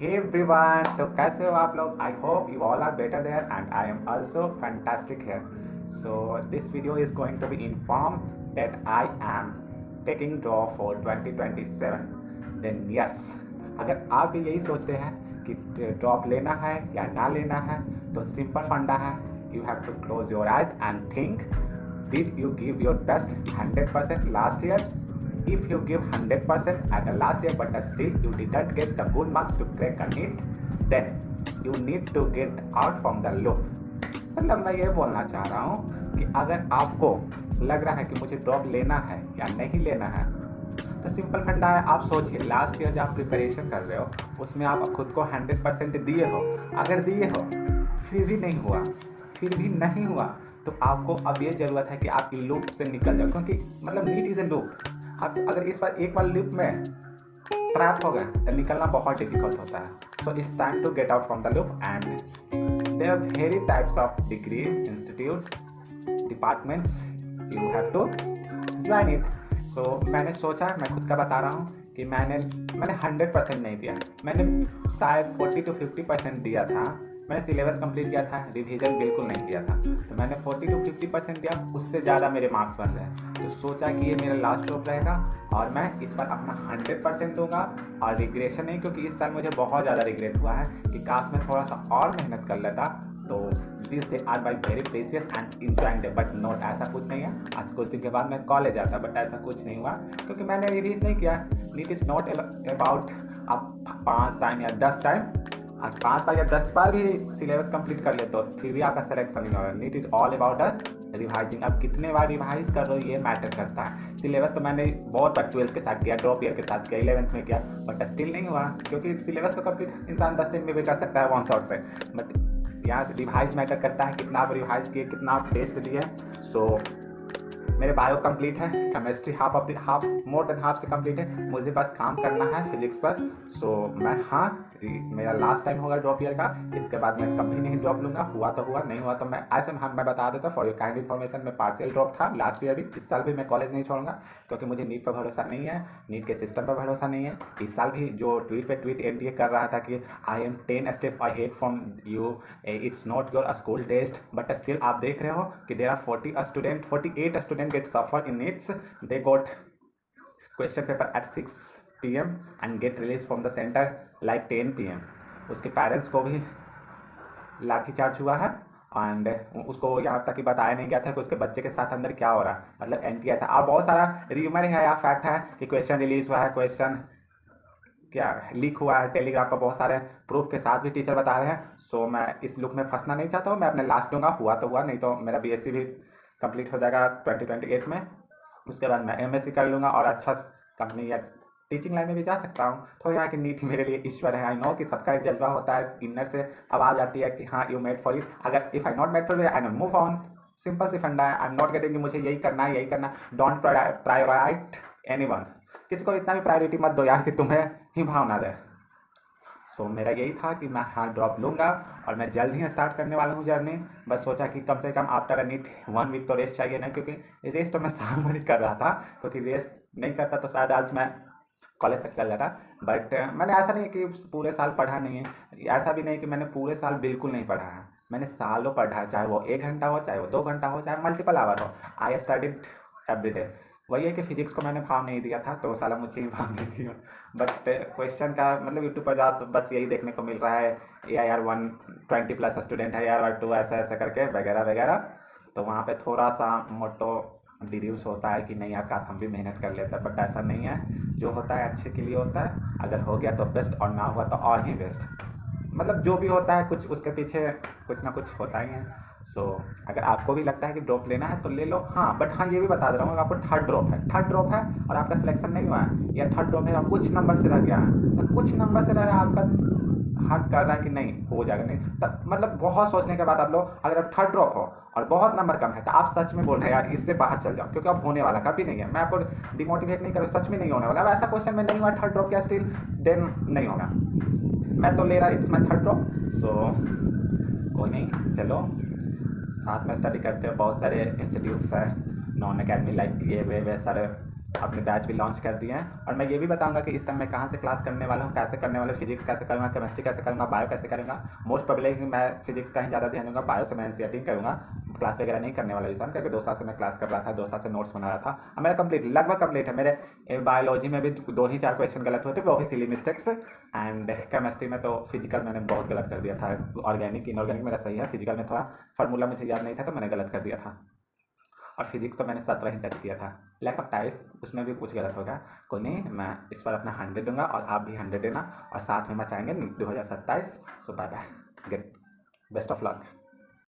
Hey everyone, तो कैसे हो आप लोग? I hope you all are better there and I am also fantastic here. So this video is going to be inform that I am taking draw for 2027. Then yes, अगर आप भी यही सोच रहे हैं कि ड्रॉप लेना है या ना लेना है, तो सिंपल फंडा है. You have to close your eyes and think, did you give your best 100% last year? If you give 100% at the last year but still you didn't get the good marks to crack a NEET, then you need to get out from the loop. मतलब मैं ये बोलना चाह रहा हूँ कि अगर आपको लग रहा है कि मुझे ड्रॉप लेना है या नहीं लेना है, तो सिंपल फंडा है. आप सोचिए, लास्ट ईयर जब आप प्रिपरेशन कर रहे हो उसमें आप खुद को 100% दिए हो. अगर दिए हो फिर भी नहीं हुआ, तो आपको अब ये ज़रूरत है कि आप इन लूप से निकल जाओ, क्योंकि मतलब नीट इज़ ए लूप. आप अगर एक बार लूप में ट्रैप हो गए तो निकलना बहुत डिफिकल्ट होता है. So it's time to get out from the loop and there are very types of degree institutes, departments, you have to join it. So मैंने सोचा, मैं खुद का बता रहा हूँ कि मैंने 100% नहीं दिया. मैंने शायद 40 to 50% दिया था. मैंने सिलेबस कंप्लीट किया था, रिवीजन बिल्कुल नहीं किया था, तो मैंने 40 to 50% दिया. उससे ज़्यादा मेरे मार्क्स बन रहे हैं, तो सोचा कि ये मेरा लास्ट ड्रॉप रहेगा और मैं इस बार अपना 100% दूंगा. और रिग्रेशन नहीं, क्योंकि इस साल मुझे बहुत ज़्यादा रिग्रेट हुआ है कि काश मैं थोड़ा सा और मेहनत कर लेता. तो this day are my very precious and enjoying day, but not ऐसा कुछ नहीं है. आज कुछ दिन के बाद मैं कॉलेज आता, बट ऐसा कुछ नहीं हुआ क्योंकि मैंने रिवीज नहीं किया. नीट इज़ नॉट अबाउट आप 5 टाइम या 10 टाइम, आज 5 बार या 10 बार भी सिलेबस कंप्लीट कर ले तो फिर भी आपका सिलेक्शन नहीं होगा. NEET is all about revising. अब कितने बार रिवाइज कर रहे हो ये मैटर करता है. सिलेबस तो मैंने बहुत बार 12th के साथ किया, ड्रॉप ईयर के साथ किया, 11th में किया, बट स्टिल नहीं हुआ, क्योंकि सिलेबस को कंप्लीट इंसान 10 दिन में भी कर सकता है वन शॉट से. बट यहाँ से रिवाइज मैटर करता है, कितना आप रिवाइज किए, कितना आप टेस्ट दिए. सो मेरे बायो कंप्लीट है, chemistry half more than half से कंप्लीट है. मुझे बस काम करना है फिजिक्स पर. सो मैं मेरा लास्ट टाइम होगा ड्रॉप ईयर का. इसके बाद मैं कभी नहीं ड्रॉप लूँगा. हुआ तो हुआ, नहीं हुआ तो मैं ऐसे मैं बता देता फॉर योर काइंड इन्फॉर्मेशन. मैं पार्शियल ड्रॉप था लास्ट ईयर भी. इस साल भी मैं कॉलेज नहीं छोड़ूंगा, क्योंकि मुझे नीट पर भरोसा नहीं है, नीट के सिस्टम पर भरोसा नहीं है. इस साल भी जो ट्वीट एनडीए कर रहा था कि I am 10 step ahead from you, it's not your school test, but still आप देख रहे हो कि there are 48 student get suffer in NEETs. They got question paper at 6 PM and get released from the center like 10 PM. उसके parents को भी लाठीचार्ज हुआ है एंड उसको यहाँ तक कि बताया नहीं गया था कि उसके बच्चे के साथ अंदर क्या हो रहा है. मतलब एंटी ऐसा. और बहुत सारा र्यूमर है या फैक्ट है कि क्वेश्चन रिलीज हुआ है, क्वेश्चन क्या लीक हुआ है टेलीग्राम पर, बहुत सारे प्रूफ के साथ भी टीचर बता रहे हैं. सो मैं इस लुक में फंसना नहीं चाहता हूँ. मैं अपने लास्ट दूंगा, हुआ तो हुआ, नहीं तो मेरा बीएससी भी कंप्लीट हो जाएगा 2028 में. उसके बाद मैं एमएससी कर लूँगा और अच्छा कंपनी या टीचिंग लाइन में भी जा सकता हूँ. तो यहाँ की नीट मेरे लिए ईश्वर है. आई नो कि सबका एक जज्बा होता है, इनर से आवाज़ आती है कि हाँ यू मेड फॉर इट. अगर if I not made for it I will move on. Simple सी फंडा है. आई एम नॉट गेटिंग कि मुझे यही करना है. Don't prioritise anyone. किसी को इतना भी प्रायोरिटी मत दो यार कि तुम्हें ही भावना दे. सो मेरा यही था कि मैं हाँ ड्रॉप लूँगा और मैं जल्द ही स्टार्ट करने वाला हूँ जर्नी. बस सोचा कि कम से कम आफ्टर अ नीट 1 वीक तो रेस्ट चाहिए ना, क्योंकि रेस्ट तो मैं साल भर ही कर रहा था, क्योंकि रेस्ट नहीं करता तो शायद आज मैं कॉलेज तक चल जाता. बट मैंने ऐसा नहीं है कि पूरे साल पढ़ा नहीं है, ऐसा भी नहीं कि मैंने पूरे साल बिल्कुल नहीं पढ़ा है. मैंने सालों पढ़ा है, चाहे वो 1 घंटा हो, चाहे वो 2 घंटा हो, चाहे मल्टीपल आवर हो. I studied every day. वही है कि फिजिक्स को मैंने भाव नहीं दिया था, तो साला मुझे ही भाव नहीं दिया. बट क्वेश्चन का मतलब यूट्यूब पर जाओ तो बस यही देखने को मिल रहा है, AIR1 20+ स्टूडेंट है, AIR2 ऐसा करके वगैरह वगैरह. तो वहाँ पे थोड़ा सा मोटो डिड्यूस होता है कि नहीं यार काश हम भी मेहनत कर लेते, बट ऐसा नहीं है. जो होता है अच्छे के लिए होता है. अगर हो गया तो बेस्ट, और ना हुआ तो और ही बेस्ट. मतलब जो भी होता है कुछ उसके पीछे कुछ ना कुछ होता ही है. सो अगर आपको भी लगता है कि ड्रॉप लेना है तो ले लो. हाँ बट हाँ ये भी बता दे रहा हूँ, आपको थर्ड ड्रॉप है और आपका सिलेक्शन नहीं हुआ है, या थर्ड ड्रॉप है और कुछ नंबर से रह गया है, तो कुछ नंबर से रह रहा है आपका हार्ट कर रहा है कि नहीं हो जाएगा, नहीं तब मतलब बहुत सोचने के बाद आप लोग, अगर आप थर्ड ड्रॉप हो और बहुत नंबर कम है तो आप सच में बोल रहे हैं यार इससे बाहर चल जाओ, क्योंकि अब होने वाला कभी नहीं है. मैं आपको डिमोटिवेट नहीं करूँ, सच में नहीं होने वाला. अब ऐसा क्वेश्चन में नहीं हुआ थर्ड ड्रॉप क्या स्टिल, देन नहीं होगा. मैं तो ले रहा, इट्स माई थर्ड ड्रॉप. सो कोई नहीं, चलो साथ में स्टडी करते हो. बहुत सारे इंस्टीट्यूट्स हैं नॉन अकेडमी लाइक ये वे सारे अपने बैच भी लॉन्च कर दिए हैं। और मैं ये भी बताऊंगा कि इस टाइम मैं कहाँ से क्लास करने वाला हूँ, कैसे करने वाला हूँ, फिजिक्स कैसे करूँगा, केमिस्ट्री कैसे करूँगा, बायो कैसे करूँगा। मोस्ट प्रोबेबली मैं फिजिक्स का ही ज़्यादा ध्यान दूंगा, बायो से मैं एनसीईआरटी करूँगा, क्लास वगैरह नहीं करने वाला इस टाइम, क्योंकि 2 साल से मैं क्लास कर रहा था, 2 साल से नोट्स बना रहा था। अब मेरा कंप्लीट लगभग कंप्लीट है। मेरे बायोलॉजी में भी 2 ही 4 क्वेश्चन गलत हुए थे, वो भी सिली मिस्टेक्स। एंड केमिस्ट्री में तो फिजिकल मैंने बहुत गलत कर दिया था, ऑर्गेनिक इनऑर्गेनिक मेरा सही है, फिजिकल में थोड़ा फार्मूला मुझे याद नहीं था तो मैंने गलत कर दिया था। और फिजिक्स तो मैंने 17 ही टच किया था, लैक ऑफ टाइम उसमें भी कुछ गलत हो गया। कोई नहीं, मैं इस पर अपना 100 दूंगा और आप भी 100 देना, और साथ में मचाएंगे 2027। So bye bye, get best of luck.